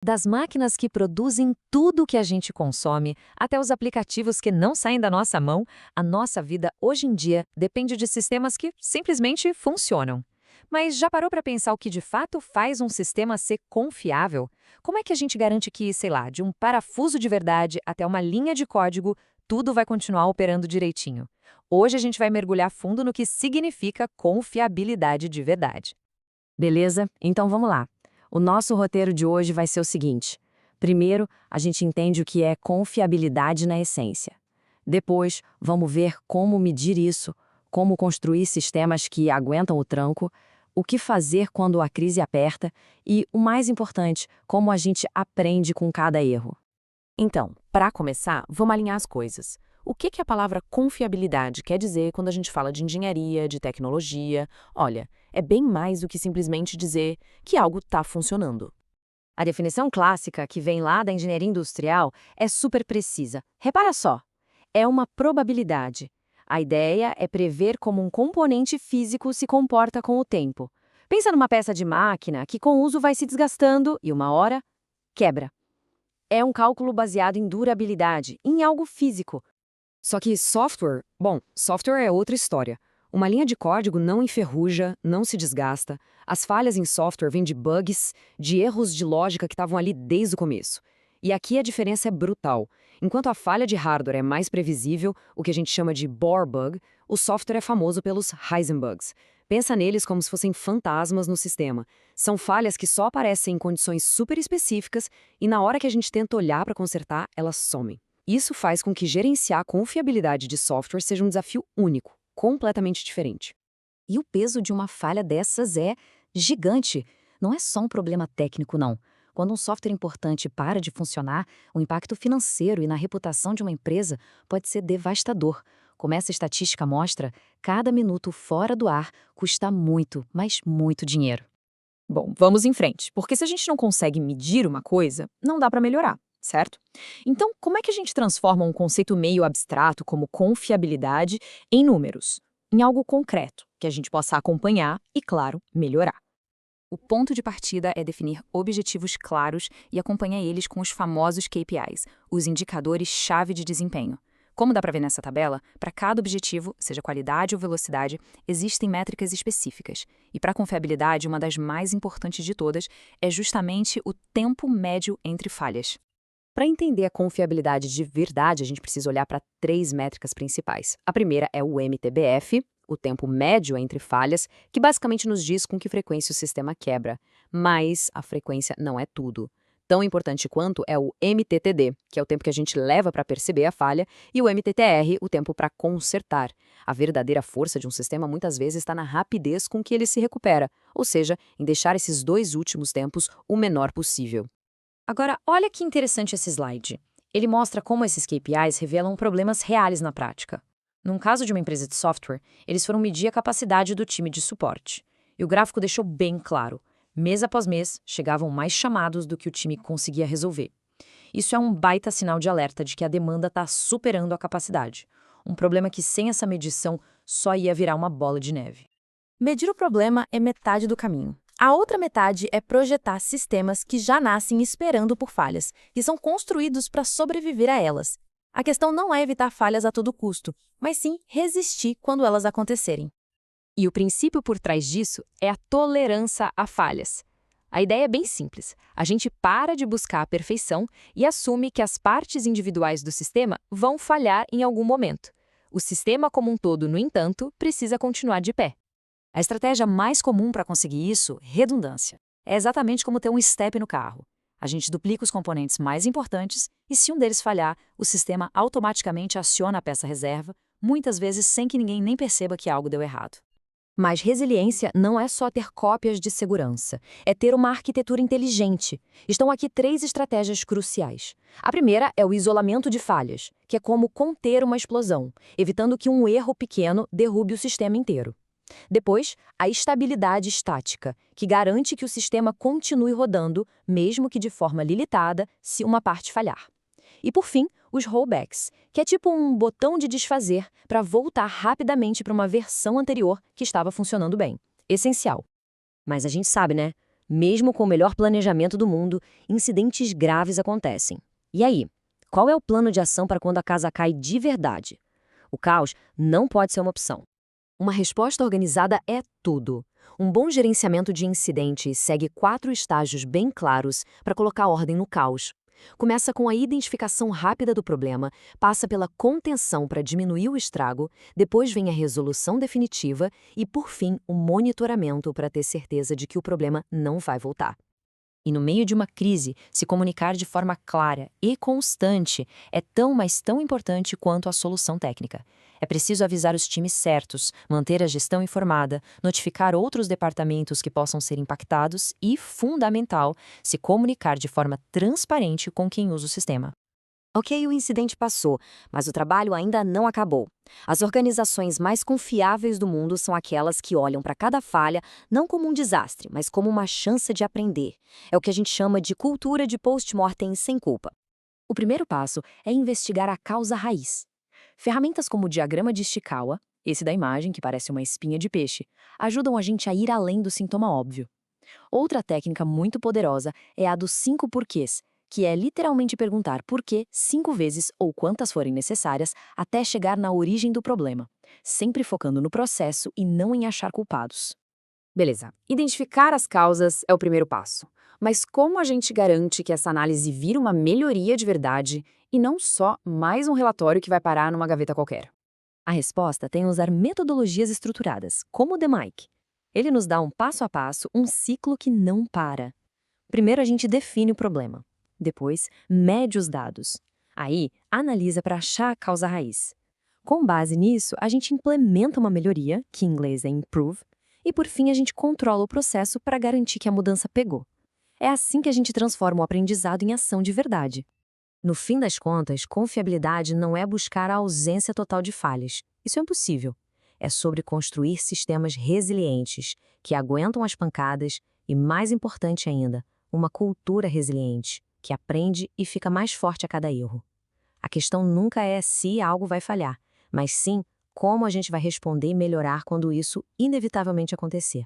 Das máquinas que produzem tudo o que a gente consome, até os aplicativos que não saem da nossa mão, a nossa vida hoje em dia depende de sistemas que simplesmente funcionam. Mas já parou para pensar o que de fato faz um sistema ser confiável? Como é que a gente garante que, sei lá, de um parafuso de verdade até uma linha de código, tudo vai continuar operando direitinho? Hoje a gente vai mergulhar fundo no que significa confiabilidade de verdade. Beleza? Então vamos lá. O nosso roteiro de hoje vai ser o seguinte. Primeiro, a gente entende o que é confiabilidade na essência. Depois, vamos ver como medir isso, como construir sistemas que aguentam o tranco, o que fazer quando a crise aperta e, o mais importante, como a gente aprende com cada erro. Então, para começar, vamos alinhar as coisas. O que a palavra confiabilidade quer dizer quando a gente fala de engenharia, de tecnologia? Olha, é bem mais do que simplesmente dizer que algo está funcionando. A definição clássica, que vem lá da engenharia industrial, é super precisa. Repara só, é uma probabilidade. A ideia é prever como um componente físico se comporta com o tempo. Pensa numa peça de máquina que com o uso vai se desgastando e uma hora quebra. É um cálculo baseado em durabilidade, em algo físico. Só que software é outra história. Uma linha de código não enferruja, não se desgasta. As falhas em software vêm de bugs, de erros de lógica que estavam ali desde o começo. E aqui a diferença é brutal. Enquanto a falha de hardware é mais previsível, o que a gente chama de Bohr bug, o software é famoso pelos Heisenbugs. Pensa neles como se fossem fantasmas no sistema. São falhas que só aparecem em condições super específicas e na hora que a gente tenta olhar para consertar, elas somem. Isso faz com que gerenciar a confiabilidade de software seja um desafio único, completamente diferente. E o peso de uma falha dessas é gigante. Não é só um problema técnico, não. Quando um software importante para de funcionar, o impacto financeiro e na reputação de uma empresa pode ser devastador. Como essa estatística mostra, cada minuto fora do ar custa muito, mas muito dinheiro. Bom, vamos em frente, porque se a gente não consegue medir uma coisa, não dá para melhorar, certo? Então, como é que a gente transforma um conceito meio abstrato como confiabilidade em números, em algo concreto, que a gente possa acompanhar e, claro, melhorar? O ponto de partida é definir objetivos claros e acompanhar eles com os famosos KPIs, os indicadores-chave de desempenho. Como dá para ver nessa tabela, para cada objetivo, seja qualidade ou velocidade, existem métricas específicas. E para a confiabilidade, uma das mais importantes de todas é justamente o tempo médio entre falhas. Para entender a confiabilidade de verdade, a gente precisa olhar para 3 métricas principais. A primeira é o MTBF, o tempo médio entre falhas, que basicamente nos diz com que frequência o sistema quebra. Mas a frequência não é tudo. Tão importante quanto é o MTTD, que é o tempo que a gente leva para perceber a falha, e o MTTR, o tempo para consertar. A verdadeira força de um sistema muitas vezes está na rapidez com que ele se recupera, ou seja, em deixar esses 2 últimos tempos o menor possível. Agora, olha que interessante esse slide. Ele mostra como esses KPIs revelam problemas reais na prática. Num caso de uma empresa de software, eles foram medir a capacidade do time de suporte. E o gráfico deixou bem claro. Mês após mês, chegavam mais chamados do que o time conseguia resolver. Isso é um baita sinal de alerta de que a demanda está superando a capacidade. Um problema que, sem essa medição, só ia virar uma bola de neve. Medir o problema é metade do caminho. A outra metade é projetar sistemas que já nascem esperando por falhas, que são construídos para sobreviver a elas. A questão não é evitar falhas a todo custo, mas sim resistir quando elas acontecerem. E o princípio por trás disso é a tolerância a falhas. A ideia é bem simples. A gente para de buscar a perfeição e assume que as partes individuais do sistema vão falhar em algum momento. O sistema como um todo, no entanto, precisa continuar de pé. A estratégia mais comum para conseguir isso, redundância. É exatamente como ter um step no carro. A gente duplica os componentes mais importantes e, se um deles falhar, o sistema automaticamente aciona a peça reserva, muitas vezes sem que ninguém nem perceba que algo deu errado. Mas resiliência não é só ter cópias de segurança, é ter uma arquitetura inteligente. Estão aqui 3 estratégias cruciais. A primeira é o isolamento de falhas, que é como conter uma explosão, evitando que um erro pequeno derrube o sistema inteiro. Depois, a estabilidade estática, que garante que o sistema continue rodando, mesmo que de forma limitada, se uma parte falhar. E, por fim, os rollbacks, que é tipo um botão de desfazer para voltar rapidamente para uma versão anterior que estava funcionando bem. Essencial. Mas a gente sabe, né? Mesmo com o melhor planejamento do mundo, incidentes graves acontecem. E aí? Qual é o plano de ação para quando a casa cai de verdade? O caos não pode ser uma opção. Uma resposta organizada é tudo. Um bom gerenciamento de incidentes segue 4 estágios bem claros para colocar ordem no caos. Começa com a identificação rápida do problema, passa pela contenção para diminuir o estrago, depois vem a resolução definitiva e, por fim, o monitoramento para ter certeza de que o problema não vai voltar. E no meio de uma crise, se comunicar de forma clara e constante é tão, mas tão importante quanto a solução técnica. É preciso avisar os times certos, manter a gestão informada, notificar outros departamentos que possam ser impactados e, fundamental, se comunicar de forma transparente com quem usa o sistema. Ok, o incidente passou, mas o trabalho ainda não acabou. As organizações mais confiáveis do mundo são aquelas que olham para cada falha não como um desastre, mas como uma chance de aprender. É o que a gente chama de cultura de post-mortem sem culpa. O primeiro passo é investigar a causa raiz. Ferramentas como o diagrama de Ishikawa, esse da imagem que parece uma espinha de peixe, ajudam a gente a ir além do sintoma óbvio. Outra técnica muito poderosa é a dos 5 porquês, que é literalmente perguntar por quê 5 vezes ou quantas forem necessárias até chegar na origem do problema, sempre focando no processo e não em achar culpados. Beleza, identificar as causas é o primeiro passo. Mas como a gente garante que essa análise vira uma melhoria de verdade e não só mais um relatório que vai parar numa gaveta qualquer? A resposta tem em usar metodologias estruturadas, como o DMAIC. Ele nos dá um passo a passo, um ciclo que não para. Primeiro a gente define o problema. Depois, mede os dados. Aí, analisa para achar a causa raiz. Com base nisso, a gente implementa uma melhoria, que em inglês é improve, e por fim a gente controla o processo para garantir que a mudança pegou. É assim que a gente transforma o aprendizado em ação de verdade. No fim das contas, confiabilidade não é buscar a ausência total de falhas. Isso é impossível. É sobre construir sistemas resilientes, que aguentam as pancadas e, mais importante ainda, uma cultura resiliente, que aprende e fica mais forte a cada erro. A questão nunca é se algo vai falhar, mas sim como a gente vai responder e melhorar quando isso inevitavelmente acontecer.